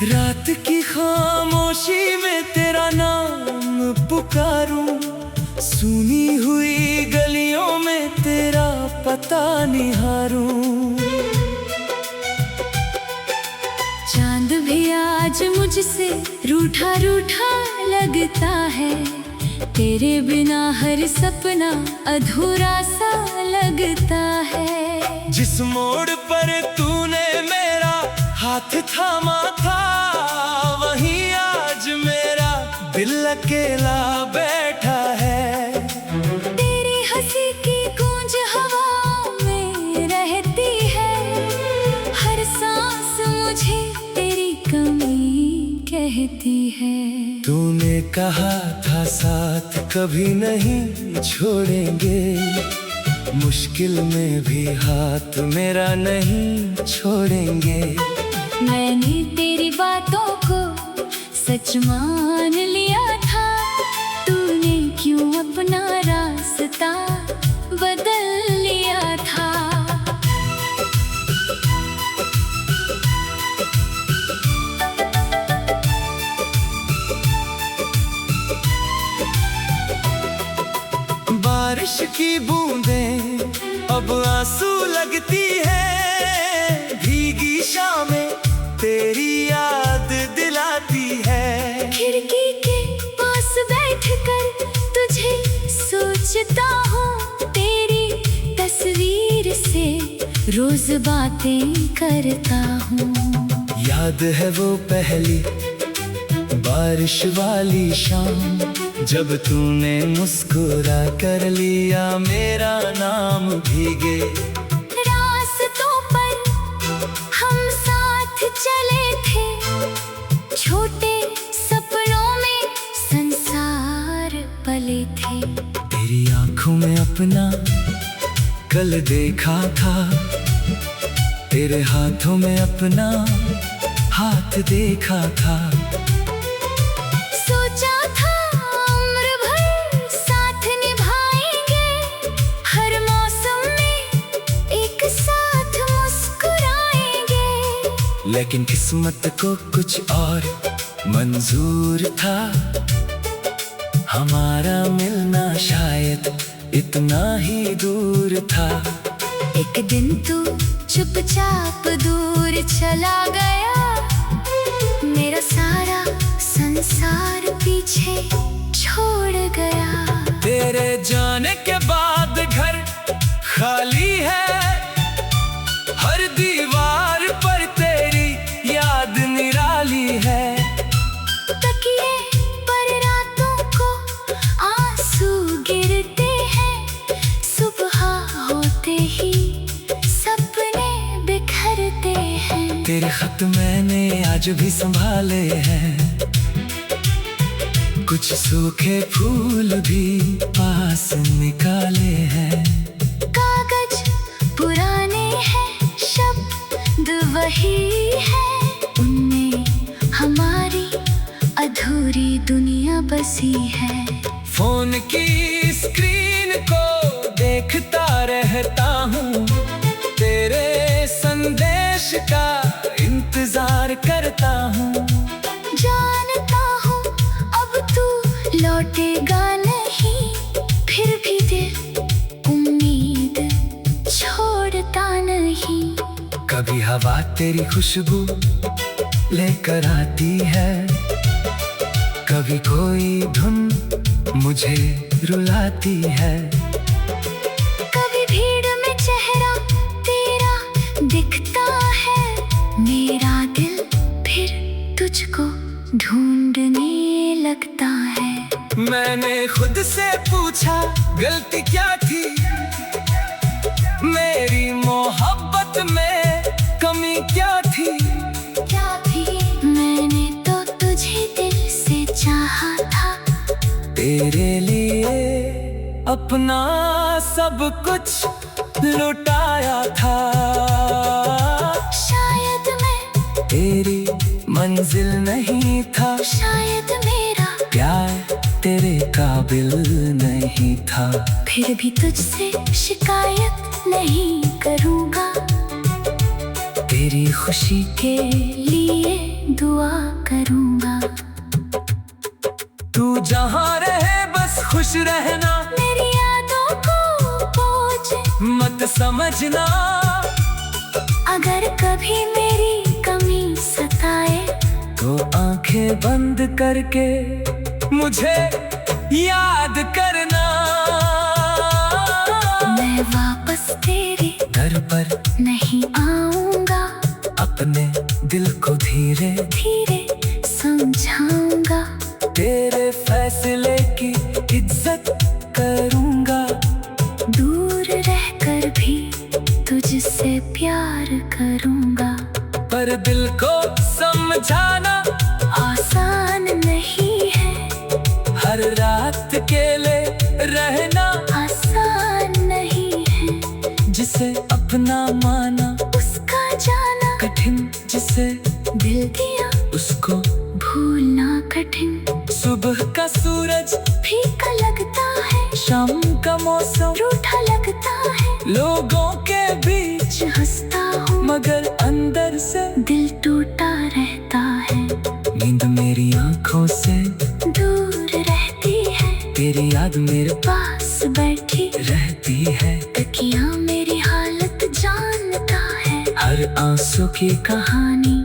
रात की खामोशी में तेरा नाम पुकारूं, सुनी हुई गलियों में तेरा पता निहारूं। चांद भी आज मुझसे रूठा रूठा लगता है, तेरे बिना हर सपना अधूरा सा लगता है। जिस मोड़ पर तूने मेरा हाथ थामा था, वहीं आज मेरा दिल अकेला बैठा है। तेरी हंसी की गूंज हवा में रहती है, हर सांस मुझे तेरी कमी कहती है। तूने कहा था साथ कभी नहीं छोड़ेंगे, मुश्किल में भी हाथ मेरा नहीं छोड़ेंगे। मैंने तेरी बातों को सच मान लिया था, तूने क्यों अपना रास्ता बदल लिया था। बारिश की बूंदें अब आंसू लगती है, भीगी शामें तेरी याद दिलाती है। खिड़की के पास बैठकर तुझे सोचता हूँ, तेरी तस्वीर से रोज बातें करता हूँ। याद है वो पहली बारिश वाली शाम, जब तूने मुस्कुरा कर लिया मेरा नाम भीगे। रास्तों पर हम साथ चले थे, छोटे सपनों में संसार पले थे। तेरी आंखों में अपना कल देखा था, तेरे हाथों में अपना हाथ देखा था। सोचा था उम्र भर साथ निभाएंगे, हर मौसम में एक साथ मुस्कुराएंगे। लेकिन किस्मत को कुछ और मंजूर था, हमारा मिलना शायद इतना ही दूर था। एक दिन तू चुपचाप दूर चला गया, मेरा सारा संसार पीछे छोड़ गया। तेरे जाने के बाद घर खाली है, हर दीवार पर तेरी याद निराली है। तकिए पर रातों को आंसू गिरते हैं, सुबह होते ही सपने बिखरते हैं। तेरे खत मैंने आज भी संभाले हैं, कुछ सूखे फूल भी पास निकाले हैं। कागज पुराने हैं, शब्द वही है, उनमें हमारी अधूरी दुनिया बसी है। फोन की स्क्रीन को देखता रहता हूँ, तेरे संदेश का इंतजार करता हूँ। जानता हूँ अब तू लौटेगा नहीं, फिर भी दिल उम्मीद छोड़ता नहीं। कभी हवा तेरी खुशबू लेकर आती है, कभी कोई धुन मुझे रुलाती है। कभी भीड़ में चेहरा तेरा दिखता है, मेरा दिल फिर तुझको ढूंढने लगता है। मैंने खुद से पूछा गलती क्या थी, मेरी मोहब्बत में कमी क्या अपना सब कुछ लुटाया था। शायद मैं तेरी मंजिल नहीं था, शायद मेरा प्यार तेरे काबिल नहीं था। फिर भी तुझसे शिकायत नहीं करूँगा, तेरी खुशी के लिए दुआ करूँगा। तू जहाँ रहे बस खुश रहना, मेरी यादों को बोझ मत समझना। अगर कभी मेरी कमी सताए तो आंखें बंद करके मुझे याद करना। मैं वापस तेरे घर पर नहीं आऊँगा, अपने दिल को धीरे धीरे समझाऊँगा। तेरे फैसले की इज्जत करूँगा। दूर रहकर भी तुझसे प्यार करूँगा। पर दिल को समझाना आसान नहीं है, हर रात अकेले रहना आसान नहीं है। जिसे अपना माना उसका जाना कठिन, जिसे दिल दिया उसको भूलना कठिन। सुबह का सूरज फीका लगता है, शाम का मौसम रूठा लगता है। लोगों के बीच हंसता हूँ मगर अंदर से दिल टूटा रहता है। नींद मेरी आंखों से दूर रहती है, तेरी याद मेरे पास बैठी रहती है। तकिया मेरी हालत जानता है, हर आंसू की कहानी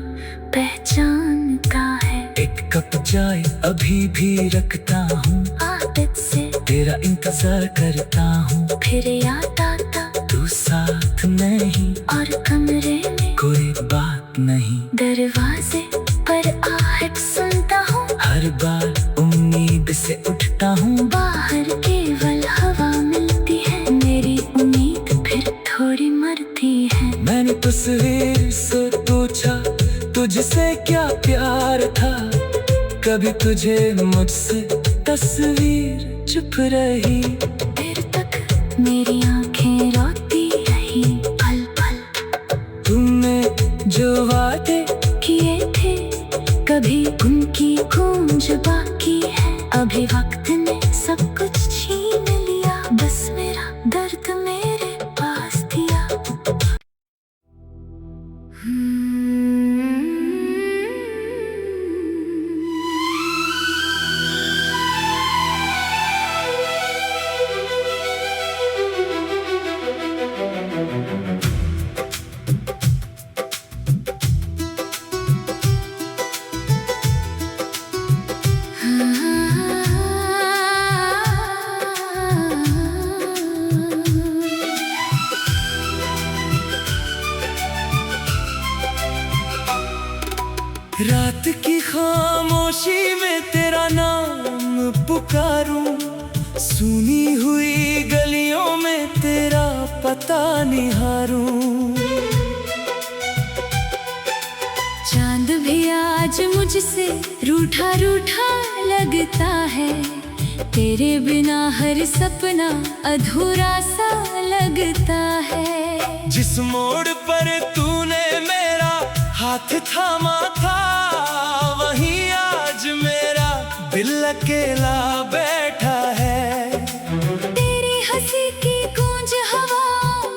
पहचानता है। एक कप चाय अभी भी रखता हूँ, आदत से तेरा इंतजार करता हूँ। फिर याद आता तू साथ नहीं और कमरे में कोई बात नहीं। दरवाजे पर आहट सुनता हूँ, हर बार उम्मीद से उठता हूँ। बाहर केवल हवा मिलती है, मेरी उम्मीद फिर थोड़ी मरती है। मैंने तस्वीर से पूछा तुझसे क्या प्यार था, कभी तुझे मुझसे तस्वीर चुप रही। देर तक मेरी आंखें रोती रही, पल पल तुमने जो वादे किए थे कभी उनकी गूंज बाकी है। अभी वक्त ने सब कुछ छीन लिया, बस मेरा दर्द मेरे पास दिया। रात की खामोशी में तेरा नाम पुकारूं, सुनी हुई गलियों में तेरा पता निहारूं। चांद भी आज मुझसे रूठा रूठा लगता है, तेरे बिना हर सपना अधूरा सा लगता है। जिस मोड़ पर तूने मेरा हाथ थामा था, वहीं आज मेरा दिल अकेला बैठा है। तेरी हंसी की गूंज हवा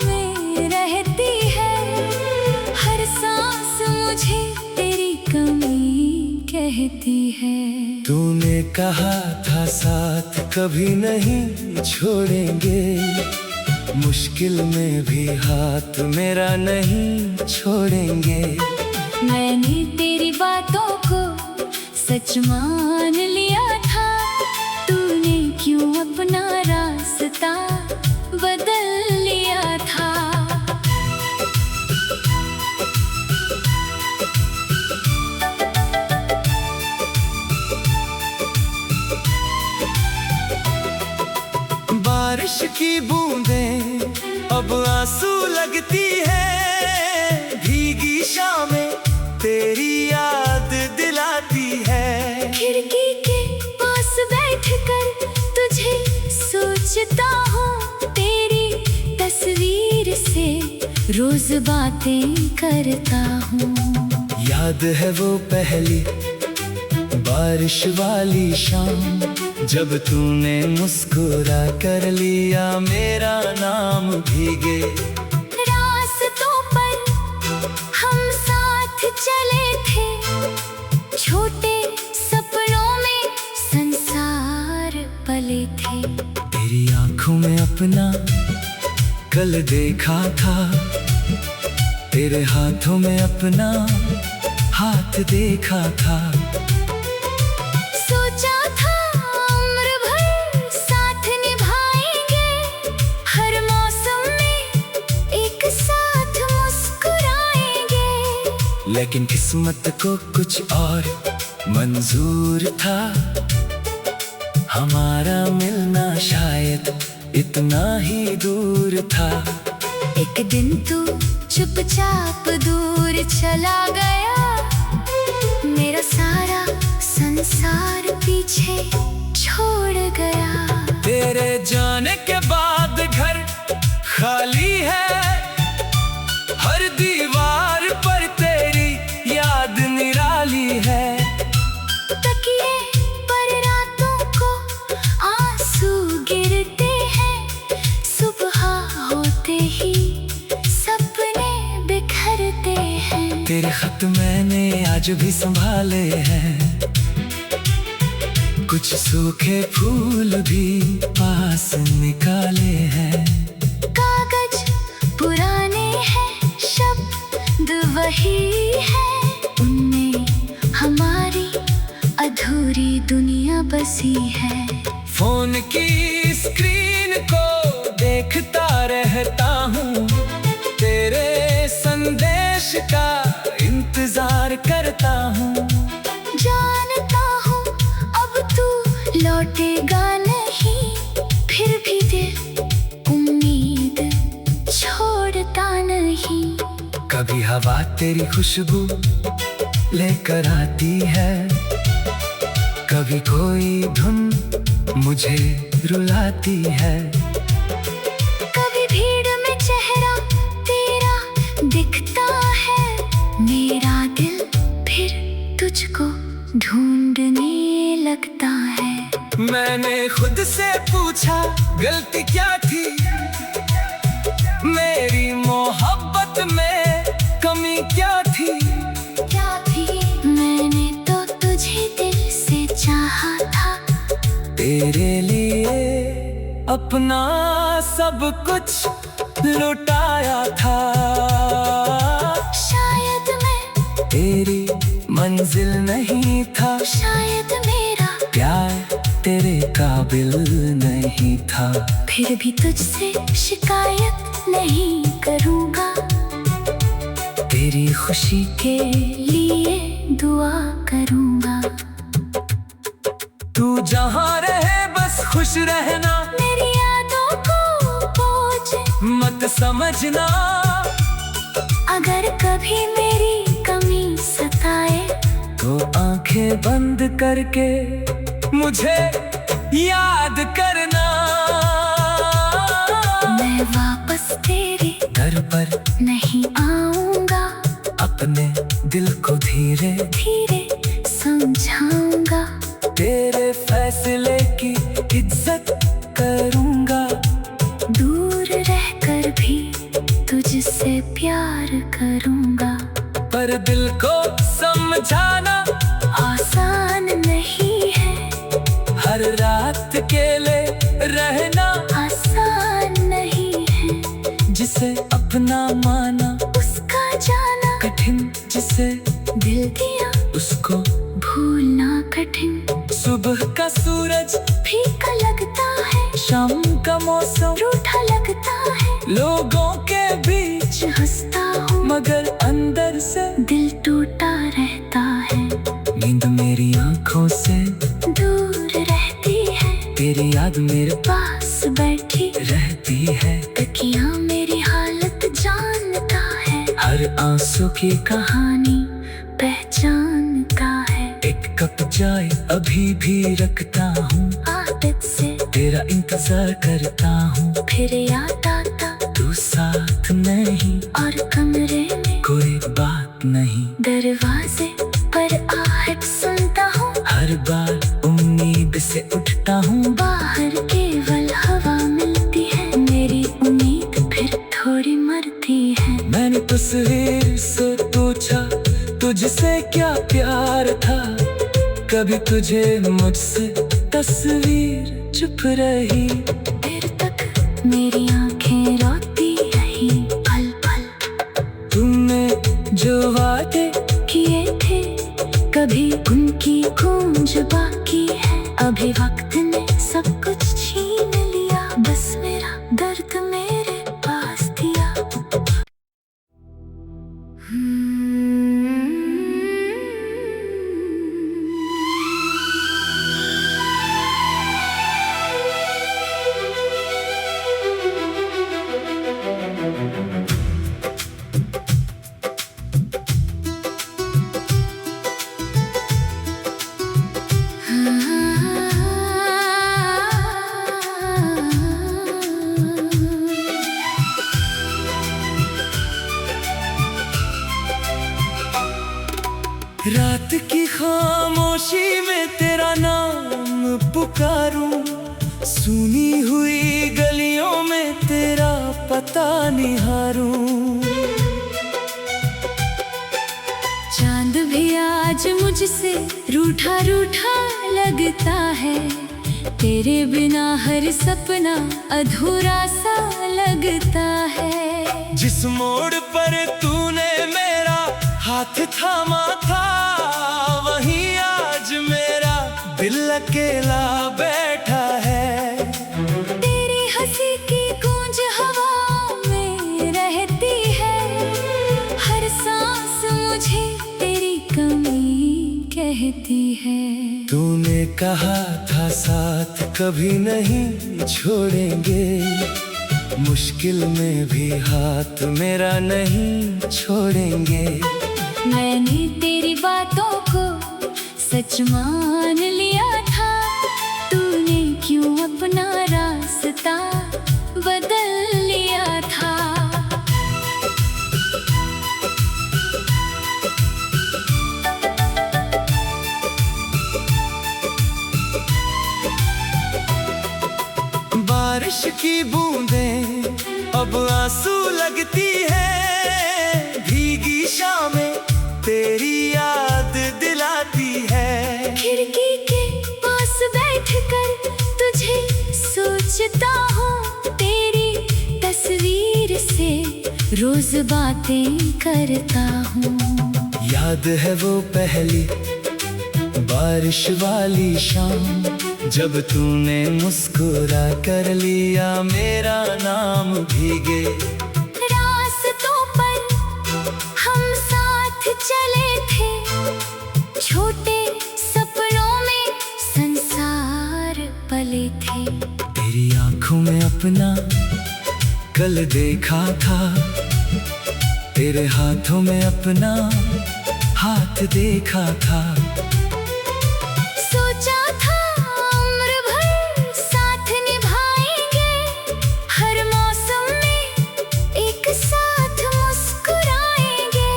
में रहती है, हर सांस मुझे तेरी कमी कहती है। तूने कहा था साथ कभी नहीं छोड़ेंगे, मुश्किल में भी हाथ मेरा नहीं छोड़ेंगे। मैंने तेरी बातों को सच मान लिया था, तूने क्यों अपना रास्ता बदल लिया था। बारिश की बूंदें अब आंसू लगती है, भीगी शामें तेरी याद दिलाती है। खिड़की के पास बैठकर तुझे सोचता रोज बातें करता हूँ। याद है वो पहली बारिश वाली शाम, जब तूने मुस्कुरा कर लिया मेरा नाम भीगे। रास्तों पर हम साथ चले थे, छोटे सपनों में संसार पले थे। तेरी आंखों में अपना कल देखा था, तेरे हाथों में अपना हाथ देखा था। सोचा था उम्र भर साथ निभाएंगे, हर मौसम में एक साथ मुस्कुराएंगे। लेकिन किस्मत को कुछ और मंजूर था, हमारा मिलना शायद इतना ही दूर था। एक दिन तू चुपचाप दूर चला गया, मेरा सारा संसार पीछे छोड़ गया। तेरे जाने के बाद घर खाली है, हर दीवार पर तेरी याद निराली है। तकिए पर रातों को आंसू गिरते हैं, सुबह होते ही सपने बिखरते हैं। तेरे खत मैंने आज भी संभाले हैं, कुछ सूखे फूल भी पास निकाले हैं। कागज पुराने हैं, शब्द वही है, उनमें हमारी अधूरी दुनिया बसी है। फोन की स्क्रीन को देखता रहता हूँ, तेरे संदेश का इंतजार करता हूँ। जानता हूँ अब तू लौटेगा नहीं, फिर भी दिल उम्मीद छोड़ता नहीं। कभी हवा तेरी खुशबू लेकर आती है, कभी कोई धुन मुझे रुलाती है। कभी भीड़ में चेहरा तेरा दिखता है, मेरा दिल फिर तुझको ढूंढने लगता है। मैंने खुद से पूछा गलती क्या थी, मेरी मोहब्बत में कमी क्या थी। मैंने तो तुझे दिल से चाहा था, तेरे लिए अपना सब कुछ लुटाया था। शायद मैं तेरी मंजिल नहीं था, शायद मेरा प्यार तेरे काबिल नहीं था। फिर भी तुझसे शिकायत नहीं करूँगा, तेरी खुशी के लिए दुआ करूँगा। तू जहाँ रहे बस खुश रहना, मेरी यादों को बोझ मत समझना। अगर कभी मेरी कमी सताए, तो आंखें बंद करके मुझे याद करना। मैं वापस तेरे घर पर नहीं आऊँगा, अपने दिल को धीरे धीरे समझाऊँगा। तेरे फैसले की इज्जत करूँगा, दूर रहकर भी तुझसे प्यार करूँगा। पर दिल को समझाना आसान नहीं है, हर रात अकेले रहना आसान नहीं है। जिसे अपना माना उसका जाना कठिन, जिसे दिल दिया उसको भूलना कठिन। सुबह का सूरज फीका लगता है, शाम का मौसम रूठा लगता है। लोगों के बीच हंसता हूँ मगर अंदर से दिल टूटा रहता है। नींद मेरी आंखों से दूर रहती है, तेरी याद मेरे पास बैठी रहती है। तकिया मेरी हालत जानता है, हर आंसू की कहानी पहचानता है। एक कप चाय अभी भी रखता हूँ, आदत से तेरा इंतजार करता हूँ। फिर याद आता तू साथ नहीं और कमरे में कोई बात नहीं, दरवाजे पर आहट सुनता हूँ। हर बार उम्मीद से उठता हूँ। बाहर केवल हवा मिलती है, मेरी उम्मीद फिर थोड़ी मरती है। मैंने तस्वीर से पूछा तुझसे क्या प्यार था, कभी तुझे मुझसे तस्वीर चुप रही। देर तक मेरी आंखें रोती रही, पल पल तुमने जो वादे किए थे, कभी उनकी गूंज बाकी है। अभी वक्त ने सब कुछ छीन लिया, बस मेरा दर्द मेरे पास दिया। रात की खामोशी में तेरा नाम पुकारूं, सुनी हुई गलियों में तेरा पता निहारूं। चांद भी आज मुझसे रूठा रूठा लगता है, तेरे बिना हर सपना अधूरा सा लगता है। जिस मोड़ पर तूने मेरा हाथ थामा था, वहीं आज मेरा दिल अकेला बैठा है। तेरी हंसी की गूंज हवा में रहती है, हर सांस मुझे तेरी कमी कहती है। तूने कहा था साथ कभी नहीं छोड़ेंगे, मुश्किल में भी हाथ मेरा नहीं छोड़ेंगे। मैंने तेरी बातों को सच मान लिया था, तूने क्यों अपना रास्ता बदल लिया था। बारिश की बूंदें अब आंसू लगती है, भीगी शामें तेरी याद दिलाती है। खिड़की के पास बैठकर तुझे सोचता हूँ, तेरी तस्वीर से रोज बातें करता हूँ। याद है वो पहली बारिश वाली शाम, जब तूने मुस्कुरा कर लिया मेरा नाम भीगे। रास्तों पर हम साथ चले थे, छोटे सपनों में संसार पले थे। तेरी आंखों में अपना कल देखा था, तेरे हाथों में अपना हाथ देखा था। सोचा था उम्र भर साथ निभाएंगे, हर मौसम में एक साथ मुस्कुराएंगे।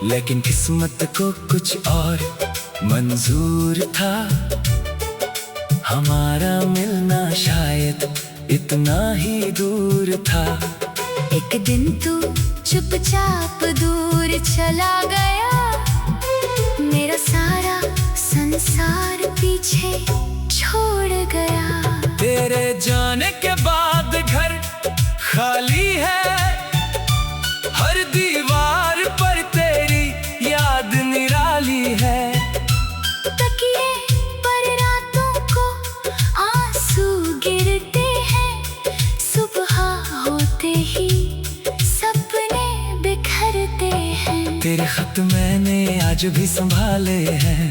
लेकिन किस्मत को कुछ और मंजूर था, हमारा मिलना शायद इतना ही दूर था। एक दिन तू चुपचाप दूर चला गया, मेरा सारा संसार पीछे छोड़ गया। तेरे जाने के बाद घर खाली है, हर दीवार पर तेरी याद निराली है। तकिए पर रातों को आंसू गिरते हैं, सुबह होते ही सपने बिखरते हैं। तेरे खत मैंने आज भी संभाले हैं,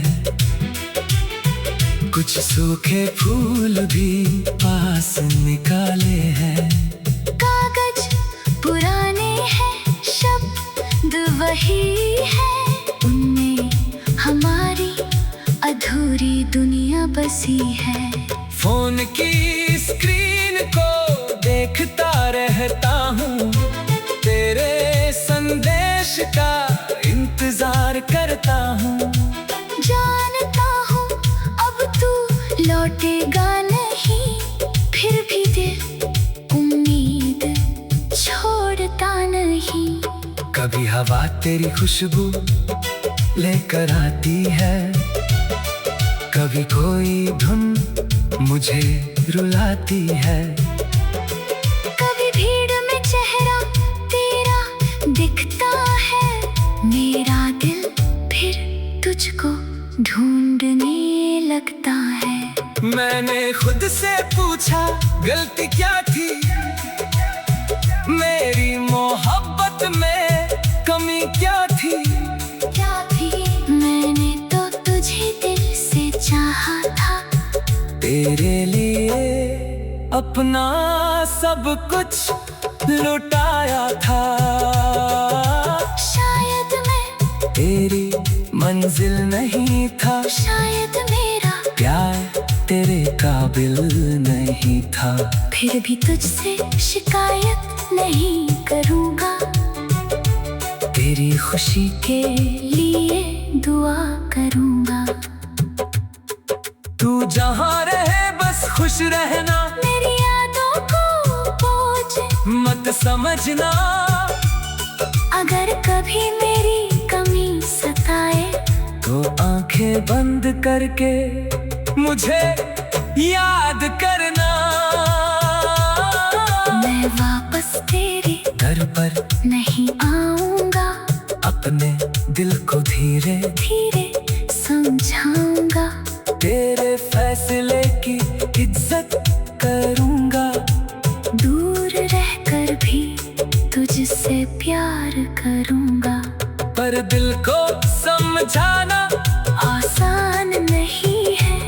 कुछ सूखे फूल भी पास निकाले हैं। कागज पुराने हैं, शब्द वही है, उनमें हमारी अधूरी दुनिया बसी है। फोन की स्क्रीन को देखता रहता हूँ, तेरे संदेश करता हूँ। जानता हूँ अब तू लौटेगा नहीं, फिर भी दिल उम्मीद छोड़ता नहीं। कभी हवा तेरी खुशबू लेकर आती है, कभी कोई धुन मुझे रुलाती है। कभी भीड़ में चेहरा तेरा दिखता है, मेरा दिल फिर तुझको ढूंढने लगता है। मैंने खुद से पूछा गलती क्या थी, मेरी मोहब्बत में कमी क्या थी। मैंने तो तुझे दिल से चाहा था, तेरे लिए अपना सब कुछ लुटाया था। शायद मैं तेरी मंजिल नहीं था, शायद मेरा प्यार तेरे काबिल नहीं था। फिर भी तुझसे शिकायत नहीं करूँगा, तेरी खुशी के लिए दुआ करूँगा। तू जहाँ रहे बस खुश रहना, मेरी यादों को बोझ मत समझना। अगर कभी मेरी कमी सताए, तो आंखें बंद करके मुझे याद करना। मैं वापस तेरे दर पर नहीं आऊँगा, अपने दिल को धीरे धीरे समझाऊँगा। तेरे फैसले की इज्जत करूँगा, दूर रहकर भी तुझसे प्यार करूँगा। पर दिल को समझाना आसान नहीं है,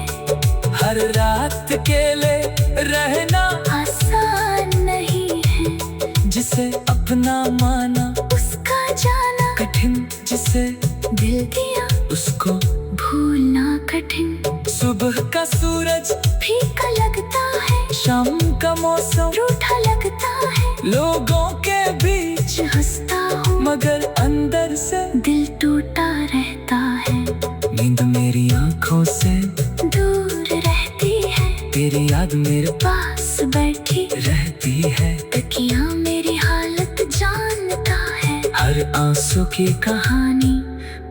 हर रात अकेले रहना आसान नहीं है। जिसे अपना माना उसका जाना कठिन, जिसे दिल दिया उसको भूलना कठिन। सुबह का सूरज फीका लगता है, शाम का मौसम रूठा लगता है। लोगों के बीच हंसता हूँ मगर अंदर से दिल टूटा रहता है। नींद मेरी आंखों से दूर रहती है, तेरी याद मेरे पास बैठी रहती है। तकिया मेरी हालत जानता है, हर आंसू की कहानी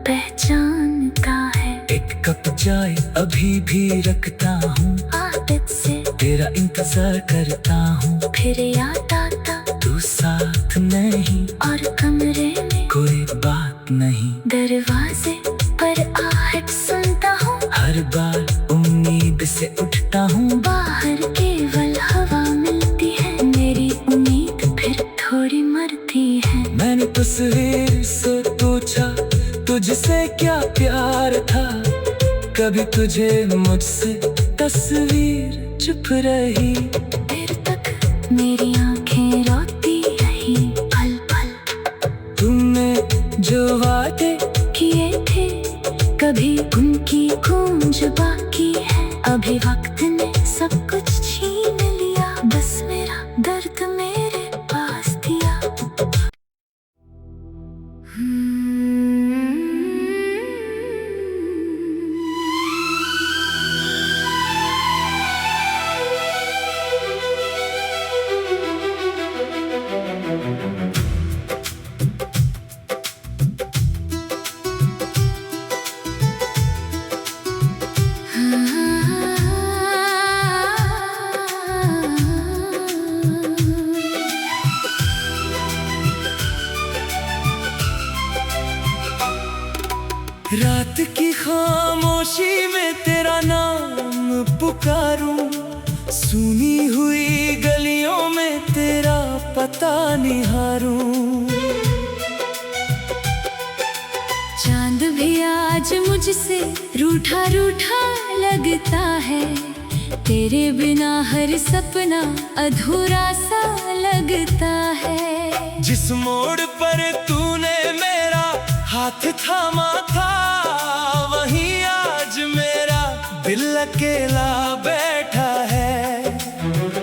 पहचानता है। एक कप चाय अभी भी रखता हूँ, आदत से तेरा इंतजार करता हूँ। फिर याद आता तू साथ नहीं और कमरे में कोई बात नहीं, दरवाजे पर आहट सुनता हूँ। हर बार उम्मीद से उठता हूँ। बाहर केवल हवा मिलती है, मेरी उम्मीद फिर थोड़ी मरती है। मैंने तस्वीर से पूछा तुझसे क्या प्यार था, कभी तुझे मुझसे तस्वीर चुप रही। देर तक मेरी आंखें रोती रही, पल पल तुमने जो वादे किए थे, कभी उनकी गूंज बाकी है। अभी वक्त ने सब कुछ छीन लिया, बस मेरा दर्द मेरे पास दिया। रात की खामोशी में तेरा नाम पुकारूं, सुनी हुई गलियों में तेरा पता निहारूं। चांद भी आज मुझसे रूठा रूठा लगता है, तेरे बिना हर सपना अधूरा सा लगता है। जिस मोड़ पर तूने मेरा हाथ थामा था, वहीं आज मेरा दिल अकेला बैठा है।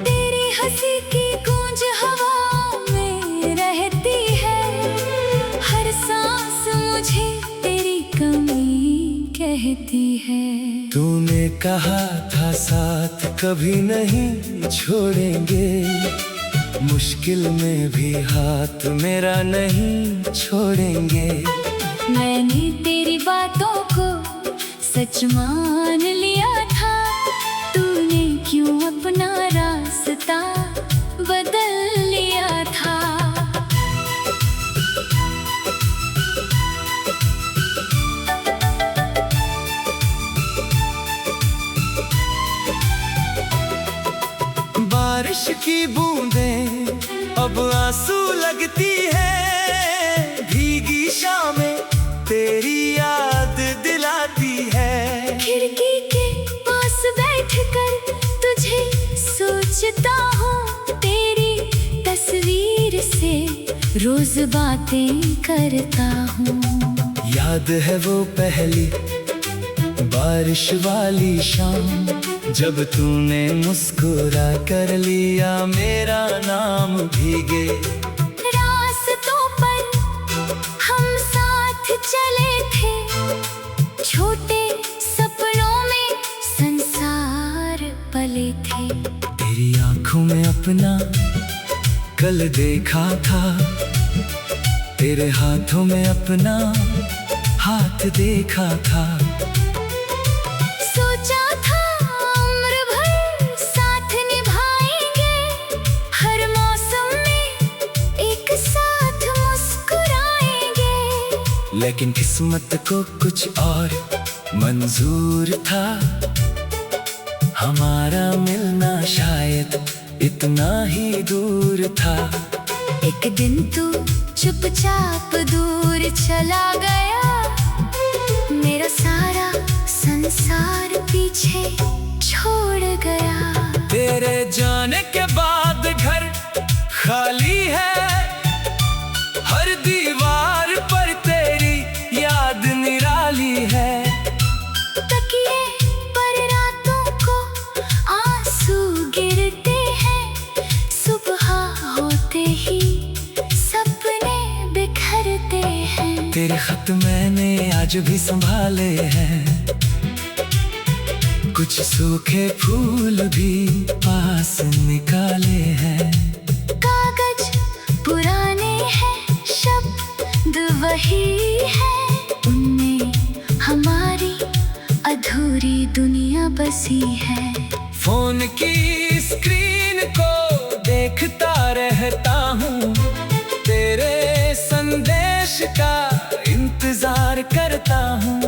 तेरी हंसी की गूंज हवा में रहती है, हर सांस मुझे तेरी कहती है। तूने कहा था साथ कभी नहीं छोड़ेंगे, मुश्किल में भी हाथ मेरा नहीं छोड़ेंगे। मैंने तेरी बातों को सच मान लिया था, तूने क्यों अपना रास्ता बदल लिया था। बारिश की बूंदें अब आंसू लगती है, भीगी शामें तेरी याद दिलाती है। खिड़की के पास बैठकर तुझे सोचता हूँ, तेरी तस्वीर से रोज बातें करता हूँ। याद है वो पहली बारिश वाली शाम, जब तूने मुस्कुरा कर लिया मेरा नाम भीगे। रास्तों पर हम साथ चले थे, छोटे सपनों में संसार पले थे। तेरी आंखों में अपना कल देखा था, तेरे हाथों में अपना हाथ देखा था। सोचा था उम्र भर साथ निभाएंगे, हर मौसम में एक साथ मुस्कुराएंगे। लेकिन किस्मत को कुछ और मंजूर था, हमारा मिलना शायद इतना ही दूर था। एक दिन तू चुपचाप दूर चला गया, मेरा सारा संसार पीछे छोड़ गया। तेरे जाने के बाद घर खाली है, हर दीवार पर तेरी याद निराली है। तकिए पर रातों को आंसू गिरते हैं, सुबह होते ही सपने बिखरते हैं। तेरे खत मैंने आज भी संभाले हैं, कुछ सूखे फूल भी पास निकाले हैं। कागज पुराने हैं, शब्द वही है, उनमें हमारी अधूरी दुनिया बसी है। फोन की स्क्रीन को देखता रहता हूँ, तेरे संदेश का इंतजार करता हूँ।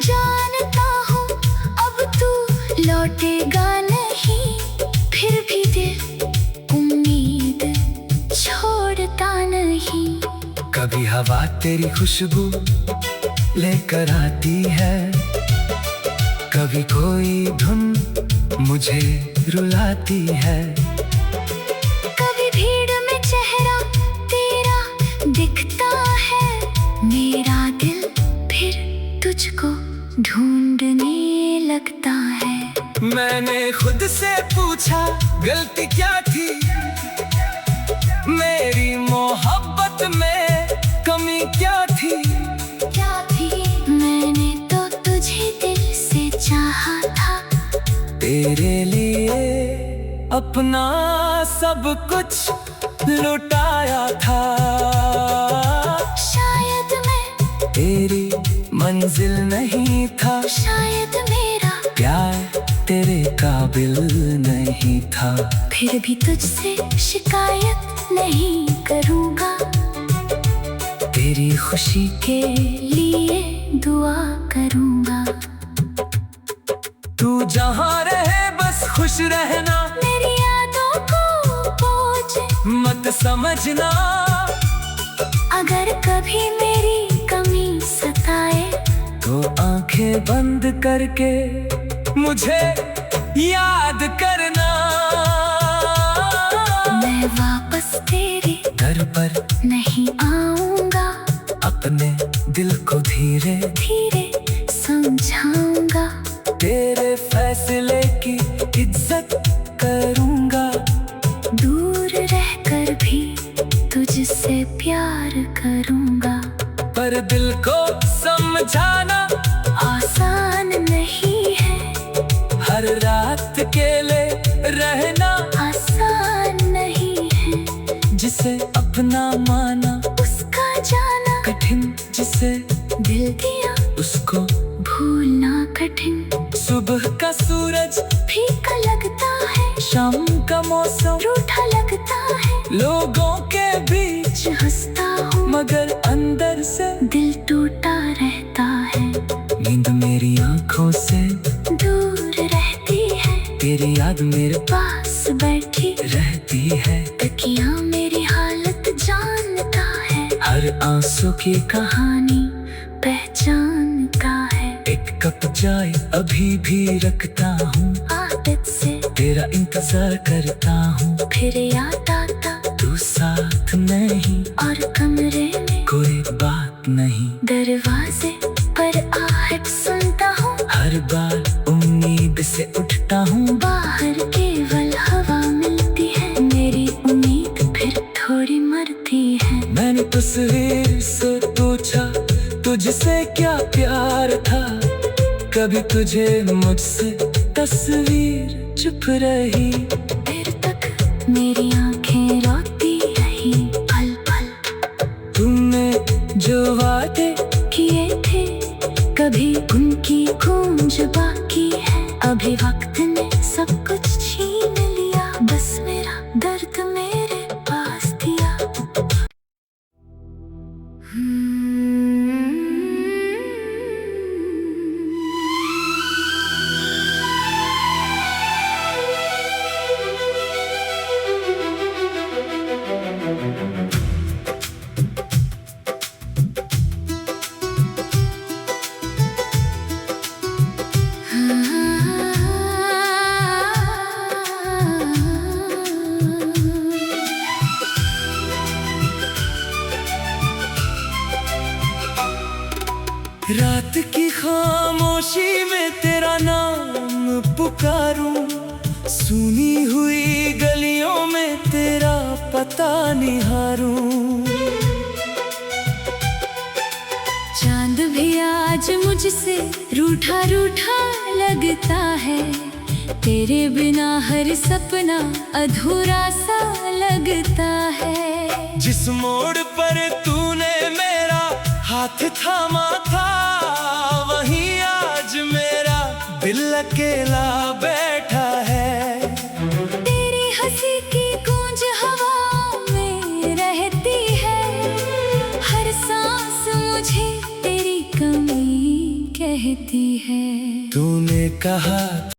जानता हूँ अब तू लौटेगा नहीं, फिर भी दिल उम्मीद छोड़ता नहीं। कभी हवा तेरी खुशबू लेकर आती है, कभी कोई धुन मुझे रुलाती है। कभी भीड़ में चेहरा तेरा दिखता है, मेरा दिल फिर तुझको ढूंढने लगता है। मैंने खुद से पूछा गलती क्या थी, मेरी मोहब्बत में कमी क्या थी। क्या थी? मैंने तो तुझे दिल से चाहा था, तेरे लिए अपना सब कुछ लुटाया था। शायद मैं तेरी मंजिल नहीं था, शायद मेरा प्यार तेरे काबिल नहीं था। फिर भी तुझसे शिकायत नहीं करूँगा, तेरी खुशी के लिए दुआ करूँगा। तू जहाँ रहे बस खुश रहना, मेरी यादों को बोझ मत समझना। अगर कभी मेरी कमी सताए, तो आंखें बंद करके मुझे याद करना। मैं वापस तेरे घर पर नहीं आऊँगा, अपने दिल को धीरे धीरे समझाऊँगा। तेरे फैसले की इज्जत करूँगा, दूर रहकर भी तुझसे प्यार करूँगा। पर दिल को समझाना आसान आसान नहीं है, हर रात अकेले रहना आसान नहीं है। जिसे अपना माना उसका जाना कठिन, जिसे दिल दिया उसको भूलना कठिन। सुबह का सूरज फीका लगता है, शाम का मौसम रूठा लगता है। लोगों के बीच हंसता हूँ मगर अंदर से दिल टूटा रहता है। नींद मेरी आंखों से दूर रहती है, तेरी याद मेरे पास बैठी रहती है। तकिया मेरी हालत जानता है, हर आंसू की कहानी पहचानता है। एक कप चाय अभी भी रखता हूँ, आदत से तेरा इंतजार करता हूँ। फिर याद आता तू साथ नहीं और कमरे में कोई बात नहीं। दरवाजे पर आहट सुनता हूँ, हर बार उम्मीद से उठता हूँ। बाहर केवल हवा मिलती है, मेरी उम्मीद फिर थोड़ी मरती है। मैंने तस्वीर से पूछा तुझसे क्या प्यार था, कभी तुझे मुझसे तस्वीर चुप रही। फिर तक मेरी आंखें रोती रही, पल पल तुमने जो वादे किए थे कभी उनकी गूंज बाकी है। अभी वक्त ने सब कुछ छीन लिया, बस मेरा दर्द मेरे पास दिया। रात की खामोशी में तेरा नाम पुकारूं, सुनी हुई गलियों में तेरा पता निहारूं। चांद भी आज मुझसे रूठा रूठा लगता है, तेरे बिना हर सपना अधूरा सा लगता है। जिस मोड़ पर तूने मेरा हाथ थामा था, वहीं आज मेरा दिल अकेला बैठा है। तेरी हंसी की गूंज हवा में रहती है, हर सांस मुझे तेरी कमी कहती है। तूने कहा